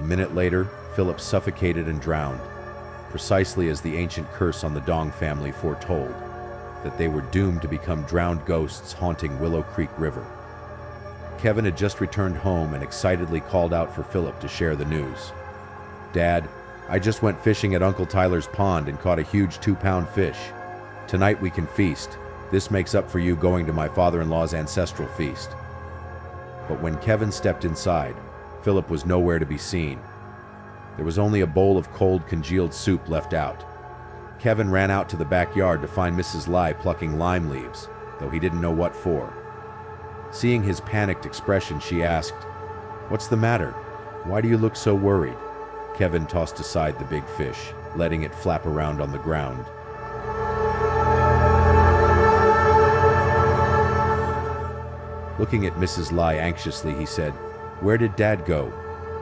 minute later, Philip suffocated and drowned, precisely as the ancient curse on the Dong family foretold, that they were doomed to become drowned ghosts haunting Willow Creek River. Kevin had just returned home and excitedly called out for Philip to share the news. "Dad, I just went fishing at Uncle Tyler's pond and caught a huge 2-pound fish. Tonight we can feast. This makes up for you going to my father-in-law's ancestral feast." But when Kevin stepped inside, Philip was nowhere to be seen. There was only a bowl of cold, congealed soup left out. Kevin ran out to the backyard to find Mrs. Lai plucking lime leaves, though he didn't know what for. Seeing his panicked expression, she asked, "What's the matter? Why do you look so worried?" Kevin tossed aside the big fish, letting it flap around on the ground. Looking at Mrs. Lai anxiously, he said, "Where did Dad go?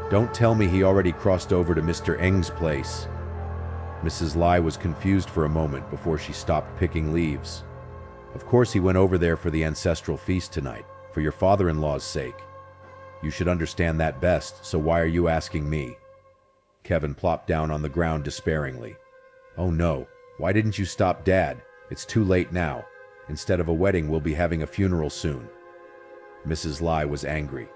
Don't tell me he already crossed over to Mr. Eng's place." Mrs. Lai was confused for a moment before she stopped picking leaves. "Of course he went over there for the ancestral feast tonight, for your father-in-law's sake. You should understand that best, so why are you asking me?" Kevin plopped down on the ground despairingly. "Oh no, why didn't you stop Dad? It's too late now. Instead of a wedding, we'll be having a funeral soon." Mrs. Lai was angry.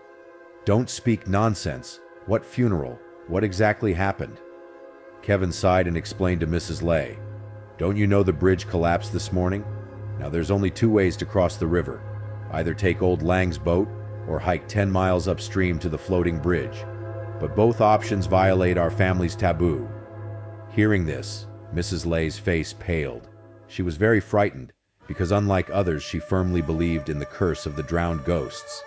"Don't speak nonsense. What funeral? What exactly happened?" Kevin sighed and explained to Mrs. Lai, "Don't you know the bridge collapsed this morning? Now there's only 2 ways to cross the river. Either take old Lang's boat or hike 10 miles upstream to the floating bridge. But both options violate our family's taboo." Hearing this, Mrs. Lai's face paled. She was very frightened, because unlike others, she firmly believed in the curse of the drowned ghosts.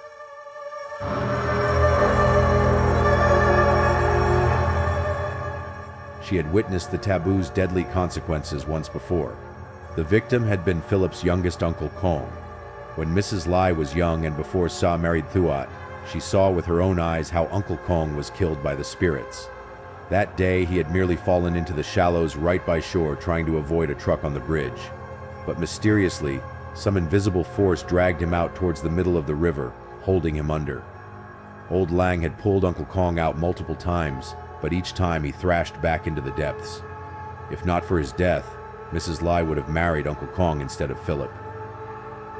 She had witnessed the taboo's deadly consequences once before. The victim had been Philip's youngest uncle Kong. When Mrs. Lai was young and before Sa married Thuat, she saw with her own eyes how Uncle Kong was killed by the spirits. That day, he had merely fallen into the shallows right by shore trying to avoid a truck on the bridge. But mysteriously, some invisible force dragged him out towards the middle of the river, holding him under. Old Lang had pulled Uncle Kong out multiple times, but each time he thrashed back into the depths. If not for his death, Mrs. Lai would have married Uncle Kong instead of Philip.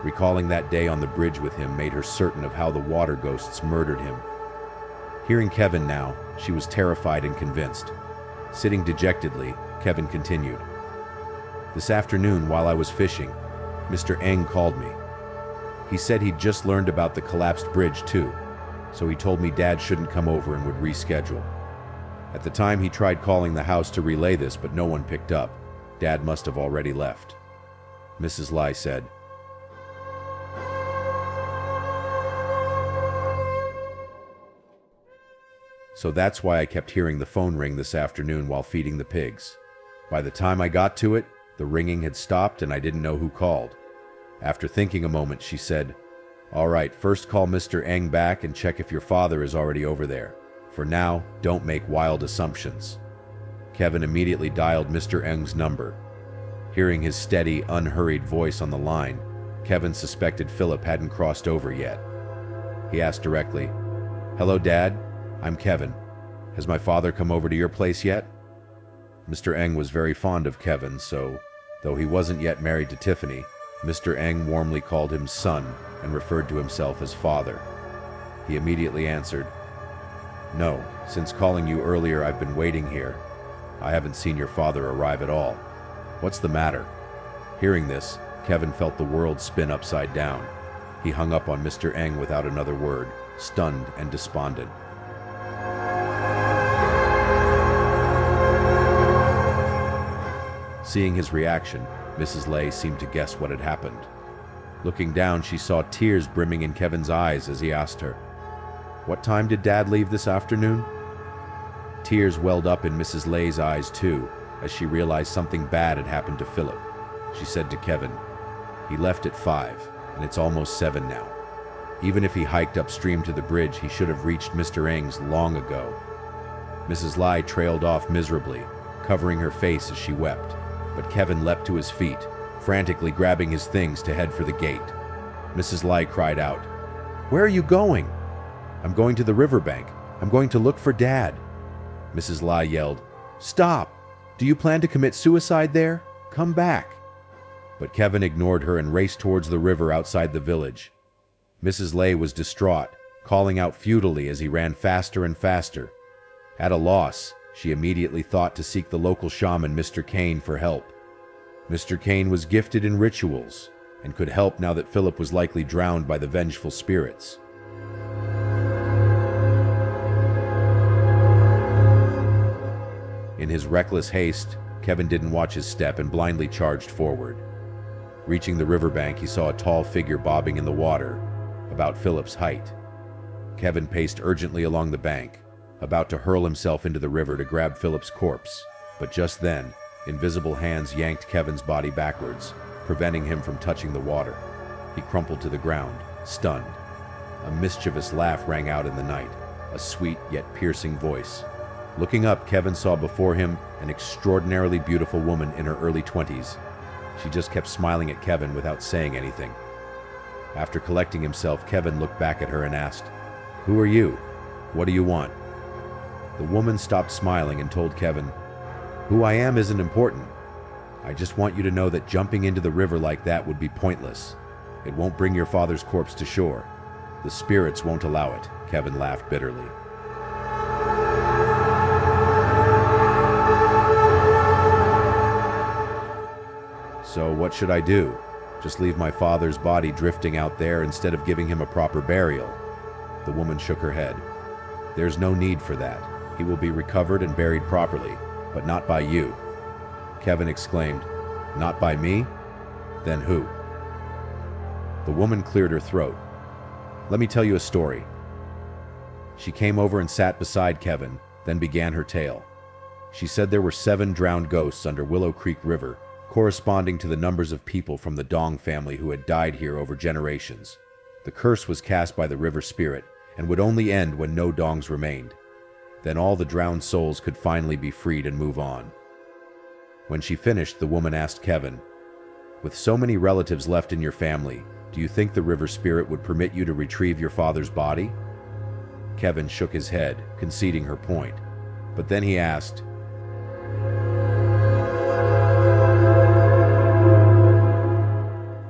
Recalling that day on the bridge with him made her certain of how the water ghosts murdered him. Hearing Kevin now, she was terrified and convinced. Sitting dejectedly, Kevin continued, "This afternoon, while I was fishing, Mr. Eng called me. He said he'd just learned about the collapsed bridge too, so he told me Dad shouldn't come over and would reschedule. At the time, he tried calling the house to relay this, but no one picked up. Dad must have already left." Mrs. Lai said, "So that's why I kept hearing the phone ring this afternoon while feeding the pigs. By the time I got to it, the ringing had stopped and I didn't know who called." After thinking a moment, she said, "All right, first call Mr. Eng back and check if your father is already over there. For now, don't make wild assumptions." Kevin immediately dialed Mr. Eng's number. Hearing his steady, unhurried voice on the line, Kevin suspected Philip hadn't crossed over yet. He asked directly, "Hello, Dad? I'm Kevin. Has my father come over to your place yet?" Mr. Eng was very fond of Kevin, so, though he wasn't yet married to Tiffany, Mr. Eng warmly called him son and referred to himself as father. He immediately answered, "No, since calling you earlier I've been waiting here. I haven't seen your father arrive at all. What's the matter?" Hearing this, Kevin felt the world spin upside down. He hung up on Mr. Eng without another word, stunned and despondent. Seeing his reaction, Mrs. Lai seemed to guess what had happened. Looking down, she saw tears brimming in Kevin's eyes as he asked her, "What time did Dad leave this afternoon?" Tears welled up in Mrs. Lai's eyes too, as she realized something bad had happened to Philip. She said to Kevin, "He left at 5, and it's almost 7 now. Even if he hiked upstream to the bridge, he should have reached Mr. Eng's long ago." Mrs. Lai trailed off miserably, covering her face as she wept, but Kevin leapt to his feet, frantically grabbing his things to head for the gate. Mrs. Lai cried out, "Where are you going?" "I'm going to the riverbank. I'm going to look for Dad." Mrs. Lai yelled, "Stop! Do you plan to commit suicide there? Come back!" But Kevin ignored her and raced towards the river outside the village. Mrs. Lai was distraught, calling out futilely as he ran faster and faster. At a loss, she immediately thought to seek the local shaman, Mr. Kane, for help. Mr. Kane was gifted in rituals and could help now that Philip was likely drowned by the vengeful spirits. In his reckless haste, Kevin didn't watch his step and blindly charged forward. Reaching the riverbank, he saw a tall figure bobbing in the water, about Philip's height. Kevin paced urgently along the bank, about to hurl himself into the river to grab Philip's corpse, but just then, invisible hands yanked Kevin's body backwards, preventing him from touching the water. He crumpled to the ground, stunned. A mischievous laugh rang out in the night, a sweet yet piercing voice. Looking up, Kevin saw before him an extraordinarily beautiful woman in her early 20s. She just kept smiling at Kevin without saying anything. After collecting himself, Kevin looked back at her and asked, "Who are you? What do you want?" The woman stopped smiling and told Kevin, "Who I am isn't important. I just want you to know that jumping into the river like that would be pointless. It won't bring your father's corpse to shore. The spirits won't allow it." Kevin laughed bitterly. "So what should I do? Just leave my father's body drifting out there instead of giving him a proper burial?" The woman shook her head. "There's no need for that. He will be recovered and buried properly, but not by you." Kevin exclaimed, "Not by me? Then who?" The woman cleared her throat. "Let me tell you a story." She came over and sat beside Kevin, then began her tale. She said there were 7 drowned ghosts under Willow Creek River, corresponding to the numbers of people from the Dong family who had died here over generations. The curse was cast by the river spirit and would only end when no Dongs remained. Then all the drowned souls could finally be freed and move on. When she finished, the woman asked Kevin, "With so many relatives left in your family, do you think the river spirit would permit you to retrieve your father's body?" Kevin shook his head, conceding her point. But then he asked,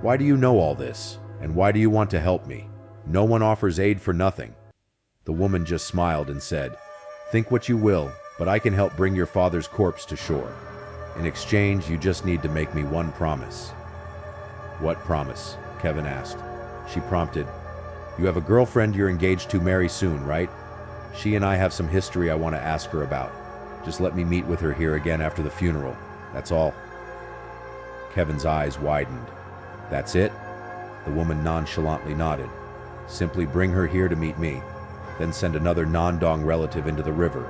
"Why do you know all this? And why do you want to help me? No one offers aid for nothing." The woman just smiled and said, "Think what you will, but I can help bring your father's corpse to shore. In exchange, you just need to make me one promise." "What promise?" Kevin asked. She prompted, "You have a girlfriend you're engaged to marry soon, right? She and I have some history I want to ask her about. Just let me meet with her here again after the funeral. That's all." Kevin's eyes widened. "That's it?" The woman nonchalantly nodded. "Simply bring her here to meet me. Then send another non-Dong relative into the river.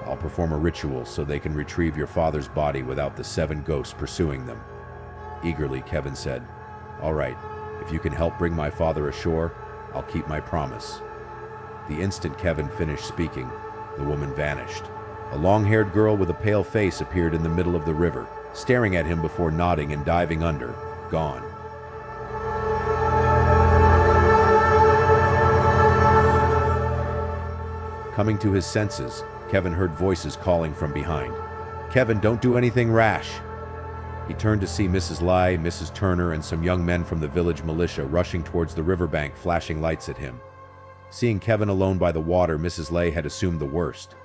I'll perform a ritual so they can retrieve your father's body without the 7 ghosts pursuing them." Eagerly, Kevin said, "All right, if you can help bring my father ashore, I'll keep my promise." The instant Kevin finished speaking, the woman vanished. A long-haired girl with a pale face appeared in the middle of the river, staring at him before nodding and diving under, gone. Coming to his senses, Kevin heard voices calling from behind. "Kevin, don't do anything rash." He turned to see Mrs. Lai, Mrs. Turner, and some young men from the village militia rushing towards the riverbank, flashing lights at him. Seeing Kevin alone by the water, Mrs. Lai had assumed the worst.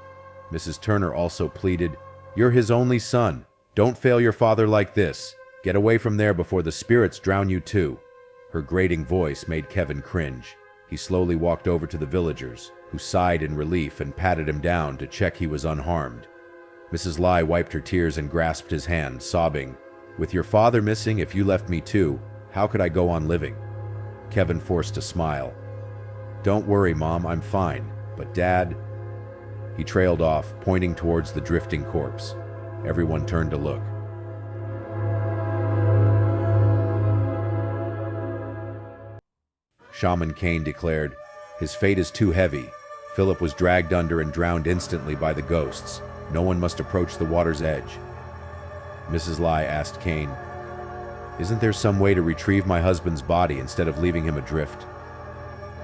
Mrs. Turner also pleaded, "You're his only son. Don't fail your father like this. Get away from there before the spirits drown you too." Her grating voice made Kevin cringe. He slowly walked over to the villagers, who sighed in relief and patted him down to check he was unharmed. Mrs. Lai wiped her tears and grasped his hand, sobbing, "With your father missing, if you left me too, how could I go on living?" Kevin forced a smile. "Don't worry, Mom, I'm fine. But Dad..." He trailed off, pointing towards the drifting corpse. Everyone turned to look. Shaman Kane declared, "His fate is too heavy. Philip was dragged under and drowned instantly by the ghosts. No one must approach the water's edge." Mrs. Lai asked Kane, "Isn't there some way to retrieve my husband's body instead of leaving him adrift?"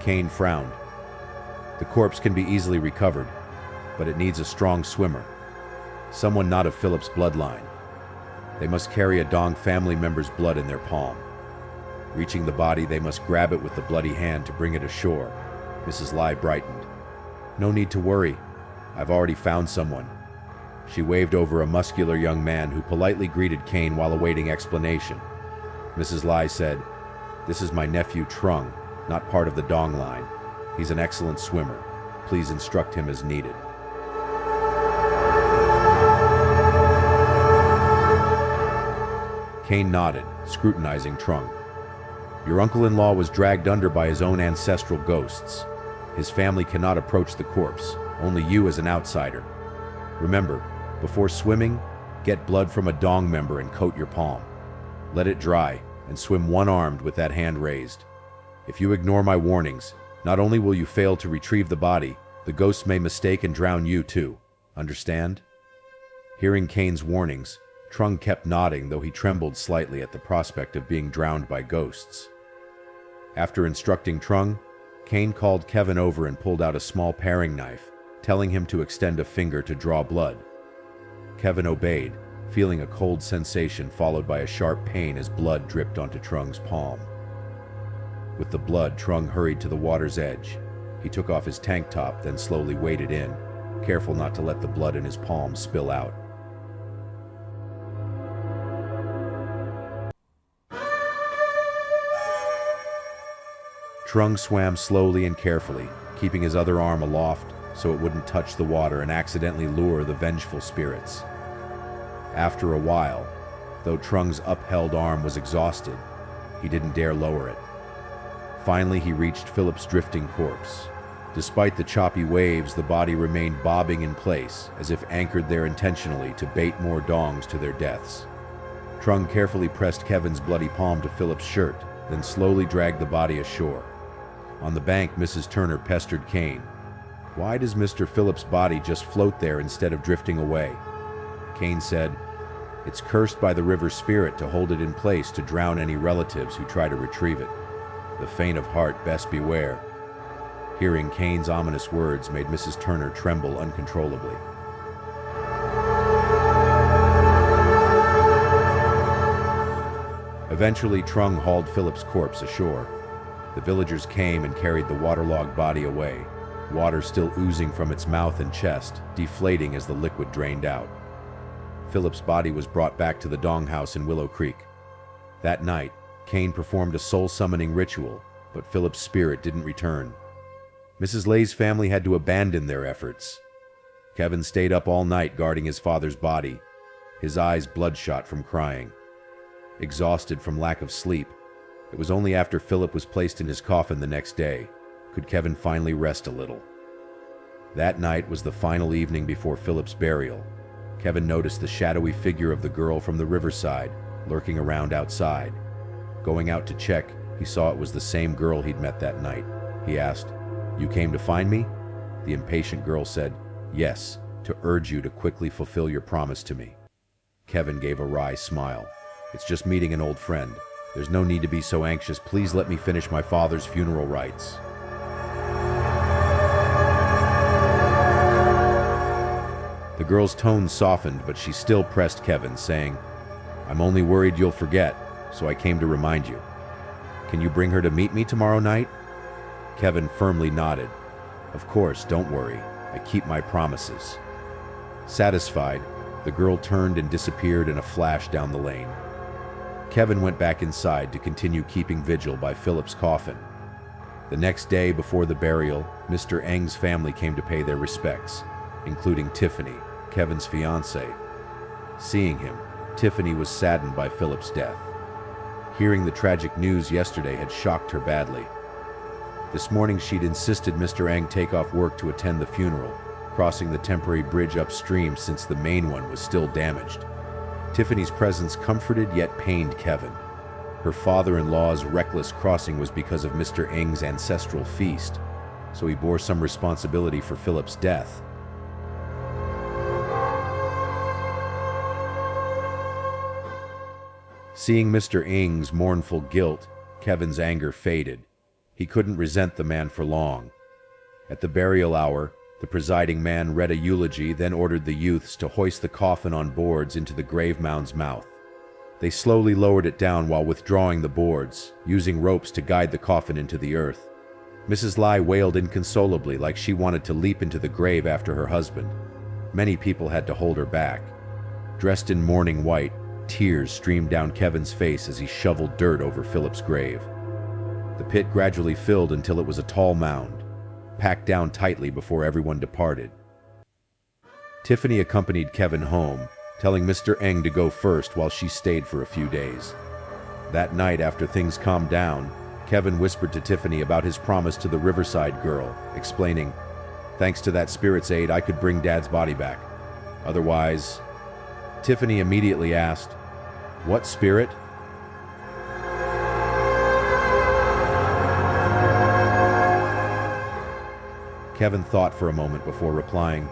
Kane frowned. "The corpse can be easily recovered. but it needs a strong swimmer. Someone not of Philip's bloodline. They must carry a Dong family member's blood in their palm. Reaching the body, they must grab it with the bloody hand to bring it ashore. Mrs. Lai brightened. No need to worry. I've already found someone. She waved over a muscular young man who politely greeted Kane while awaiting explanation. Mrs. Lai said, "This is my nephew Trung, not part of the Dong line. He's an excellent swimmer. Please instruct him as needed." Kane nodded, scrutinizing Trung. "Your uncle-in-law was dragged under by his own ancestral ghosts. His family cannot approach the corpse, only you as an outsider. Remember, before swimming, get blood from a Dong member and coat your palm. Let it dry, and swim one-armed with that hand raised. If you ignore my warnings, not only will you fail to retrieve the body, the ghosts may mistake and drown you too. Understand?" Hearing Kane's warnings, Trung kept nodding, though he trembled slightly at the prospect of being drowned by ghosts. After instructing Trung, Kane called Kevin over and pulled out a small paring knife, telling him to extend a finger to draw blood. Kevin obeyed, feeling a cold sensation followed by a sharp pain as blood dripped onto Trung's palm. With the blood, Trung hurried to the water's edge. He took off his tank top, then slowly waded in, careful not to let the blood in his palm spill out. Trung swam slowly and carefully, keeping his other arm aloft so it wouldn't touch the water and accidentally lure the vengeful spirits. After a while, though Trung's upheld arm was exhausted, he didn't dare lower it. Finally, he reached Philip's drifting corpse. Despite the choppy waves, the body remained bobbing in place, as if anchored there intentionally to bait more Dongs to their deaths. Trung carefully pressed Kevin's bloody palm to Philip's shirt, then slowly dragged the body ashore. On the bank, Mrs. Turner pestered Kane. Why does Mr. Philip's body just float there instead of drifting away? Kane said, "It's cursed by the river spirit to hold it in place to drown any relatives who try to retrieve it. The faint of heart best beware." Hearing Kane's ominous words made Mrs. Turner tremble uncontrollably. Eventually, Trung hauled Philip's corpse ashore. The villagers came and carried the waterlogged body away, water still oozing from its mouth and chest, deflating as the liquid drained out. Philip's body was brought back to the Dong house in Willow Creek. That night, Kane performed a soul-summoning ritual, but Philip's spirit didn't return. Mrs. Lay's family had to abandon their efforts. Kevin stayed up all night guarding his father's body, his eyes bloodshot from crying. Exhausted from lack of sleep, it was only after Philip was placed in his coffin the next day could Kevin finally rest a little. That night was the final evening before Philip's burial. Kevin noticed the shadowy figure of the girl from the riverside lurking around outside. Going out to check, he saw it was the same girl he'd met that night. He asked, "You came to find me?" The impatient girl said, "Yes, to urge you to quickly fulfill your promise to me." Kevin gave a wry smile. "It's just meeting an old friend. There's no need to be so anxious. Please let me finish my father's funeral rites." The girl's tone softened, but she still pressed Kevin, saying, "I'm only worried you'll forget, so I came to remind you. Can you bring her to meet me tomorrow night?" Kevin firmly nodded. "Of course, don't worry. I keep my promises." Satisfied, the girl turned and disappeared in a flash down the lane. Kevin went back inside to continue keeping vigil by Philip's coffin. The next day before the burial, Mr. Eng's family came to pay their respects, including Tiffany, Kevin's fiancée. Seeing him, Tiffany was saddened by Philip's death. Hearing the tragic news yesterday had shocked her badly. This morning she'd insisted Mr. Eng take off work to attend the funeral, crossing the temporary bridge upstream since the main one was still damaged. Tiffany's presence comforted yet pained Kevin. Her father-in-law's reckless crossing was because of Mr. Eng's ancestral feast, so he bore some responsibility for Philip's death. Seeing Mr. Eng's mournful guilt, Kevin's anger faded. He couldn't resent the man for long. At the burial hour, The presiding man read a eulogy, then ordered the youths to hoist the coffin on boards into the grave mound's mouth. They slowly lowered it down while withdrawing the boards, using ropes to guide the coffin into the earth. Mrs. Lai wailed inconsolably, like she wanted to leap into the grave after her husband. Many people had to hold her back. Dressed in mourning white, tears streamed down Kevin's face as he shoveled dirt over Philip's grave. The pit gradually filled until it was a tall mound, packed down tightly before everyone departed. Tiffany accompanied Kevin home, telling Mr. Eng to go first while she stayed for a few days. That night, after things calmed down, Kevin whispered to Tiffany about his promise to the Riverside girl, explaining, "Thanks to that spirit's aid, I could bring Dad's body back. Otherwise..." Tiffany immediately asked, "What spirit?" Kevin thought for a moment before replying,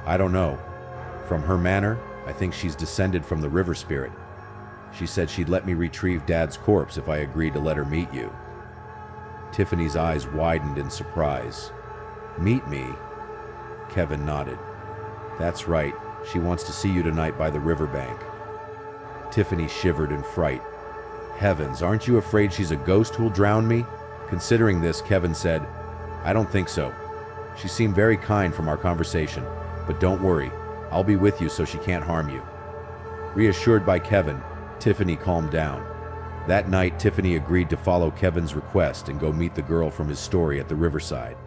"I don't know. From her manner, I think she's descended from the river spirit. She said she'd let me retrieve Dad's corpse if I agreed to let her meet you." Tiffany's eyes widened in surprise. "Meet me?" Kevin nodded. "That's right. She wants to see you tonight by the riverbank." Tiffany shivered in fright. "Heavens, aren't you afraid she's a ghost who'll drown me?" Considering this, Kevin said, "I don't think so. She seemed very kind from our conversation, but don't worry, I'll be with you so she can't harm you." Reassured by Kevin, Tiffany calmed down. That night, Tiffany agreed to follow Kevin's request and go meet the girl from his story at the riverside.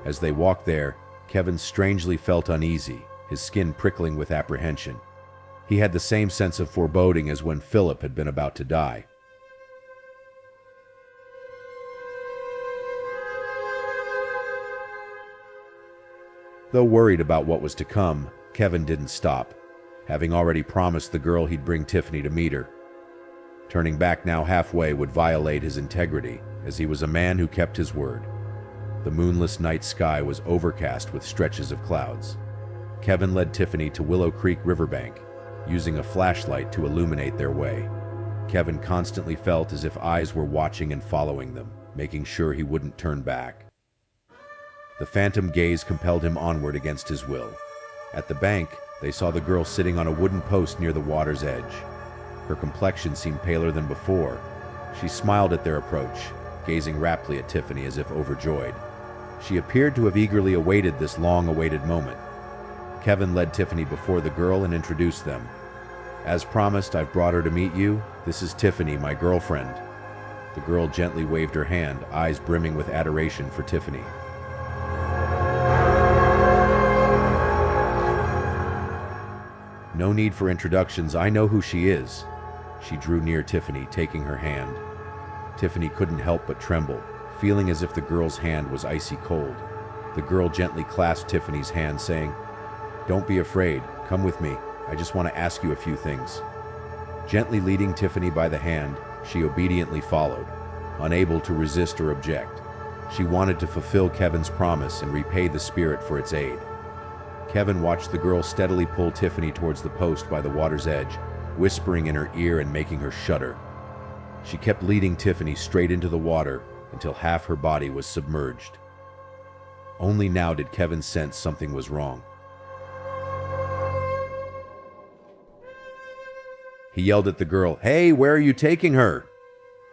As they walked there, Kevin strangely felt uneasy, his skin prickling with apprehension. He had the same sense of foreboding as when Philip had been about to die. Though worried about what was to come, Kevin didn't stop, having already promised the girl he'd bring Tiffany to meet her. Turning back now halfway would violate his integrity, as he was a man who kept his word. The moonless night sky was overcast with stretches of clouds. Kevin led Tiffany to Willow Creek riverbank, using a flashlight to illuminate their way. Kevin constantly felt as if eyes were watching and following them, making sure he wouldn't turn back. The phantom gaze compelled him onward against his will. At the bank, they saw the girl sitting on a wooden post near the water's edge. Her complexion seemed paler than before. She smiled at their approach, gazing raptly at Tiffany as if overjoyed. She appeared to have eagerly awaited this long-awaited moment. Kevin led Tiffany before the girl and introduced them. "As promised, I've brought her to meet you. This is Tiffany, my girlfriend." The girl gently waved her hand, eyes brimming with adoration for Tiffany. "No need for introductions, I know who she is." She drew near Tiffany, taking her hand. Tiffany couldn't help but tremble, feeling as if the girl's hand was icy cold. The girl gently clasped Tiffany's hand, saying, "Don't be afraid, come with me, I just want to ask you a few things." Gently leading Tiffany by the hand, she obediently followed, unable to resist or object. She wanted to fulfill Kevin's promise and repay the spirit for its aid. Kevin watched the girl steadily pull Tiffany towards the post by the water's edge, whispering in her ear and making her shudder. She kept leading Tiffany straight into the water until half her body was submerged. Only now did Kevin sense something was wrong. He yelled at the girl, "Hey, where are you taking her?"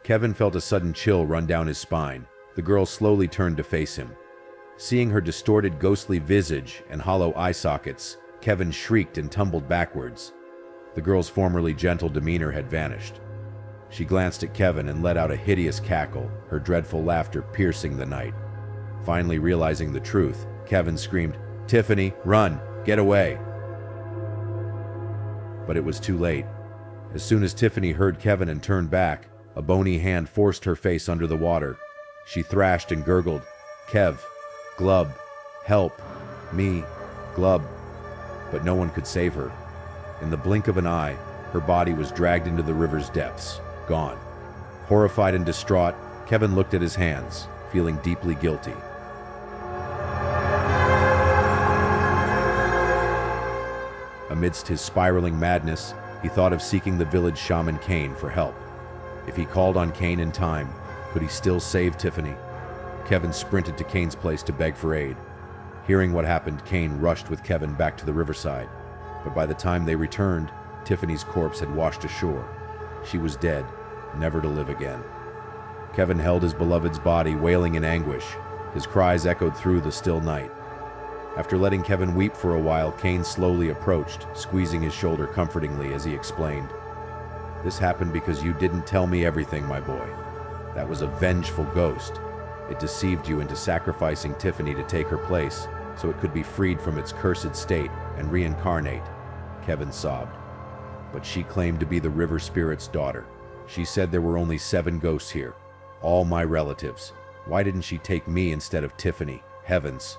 Kevin felt a sudden chill run down his spine. The girl slowly turned to face him. Seeing her distorted ghostly visage and hollow eye sockets, Kevin shrieked and tumbled backwards. The girl's formerly gentle demeanor had vanished. She glanced at Kevin and let out a hideous cackle, her dreadful laughter piercing the night. Finally realizing the truth, Kevin screamed, "Tiffany, run! Get away!" But it was too late. As soon as Tiffany heard Kevin and turned back, a bony hand forced her face under the water. She thrashed and gurgled, "Kev, Glub, help, me, Glub." But no one could save her. In the blink of an eye, her body was dragged into the river's depths, gone. Horrified and distraught, Kevin looked at his hands, feeling deeply guilty. Amidst his spiraling madness, he thought of seeking the village shaman Kane for help. If he called on Kane in time, could he still save Tiffany? Kevin sprinted to Kane's place to beg for aid. Hearing what happened, Kane rushed with Kevin back to the riverside. But by the time they returned, Tiffany's corpse had washed ashore. She was dead, never to live again. Kevin held his beloved's body, wailing in anguish. His cries echoed through the still night. After letting Kevin weep for a while, Kane slowly approached, squeezing his shoulder comfortingly as he explained, "This happened because you didn't tell me everything, my boy. That was a vengeful ghost. It deceived you into sacrificing Tiffany to take her place, so it could be freed from its cursed state and reincarnate," Kevin sobbed. "But she claimed to be the river spirit's daughter. She said there were only 7 ghosts here, all my relatives. Why didn't she take me instead of Tiffany? Heavens!"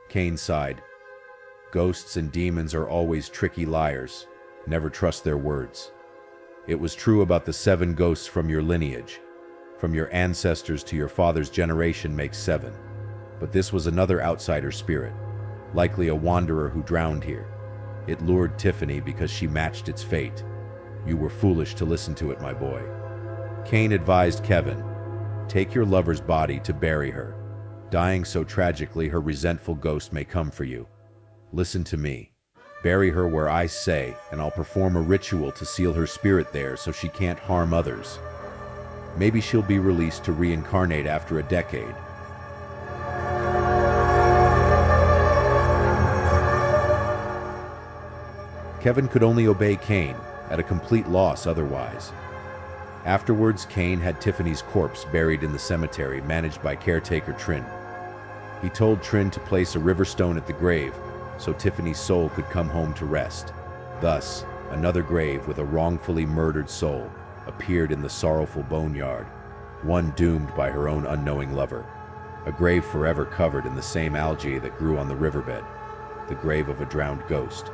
Kane sighed. Ghosts and demons are always tricky liars. Never trust their words. It was true about the 7 ghosts from your lineage. From your ancestors to your father's generation makes 7. But this was another outsider spirit, likely a wanderer who drowned here. It lured Tiffany because she matched its fate. You were foolish to listen to it, my boy. Kane advised Kevin, "Take your lover's body to bury her. Dying so tragically, her resentful ghost may come for you. Listen to me. Bury her where I say, and I'll perform a ritual to seal her spirit there so she can't harm others. Maybe she'll be released to reincarnate after a decade." Kevin could only obey Kane, at a complete loss otherwise. Afterwards, Kane had Tiffany's corpse buried in the cemetery managed by caretaker Trin. He told Trin to place a river stone at the grave so Tiffany's soul could come home to rest. Thus, another grave with a wrongfully murdered soul appeared in the sorrowful boneyard, one doomed by her own unknowing lover. A grave forever covered in the same algae that grew on the riverbed, the grave of a drowned ghost.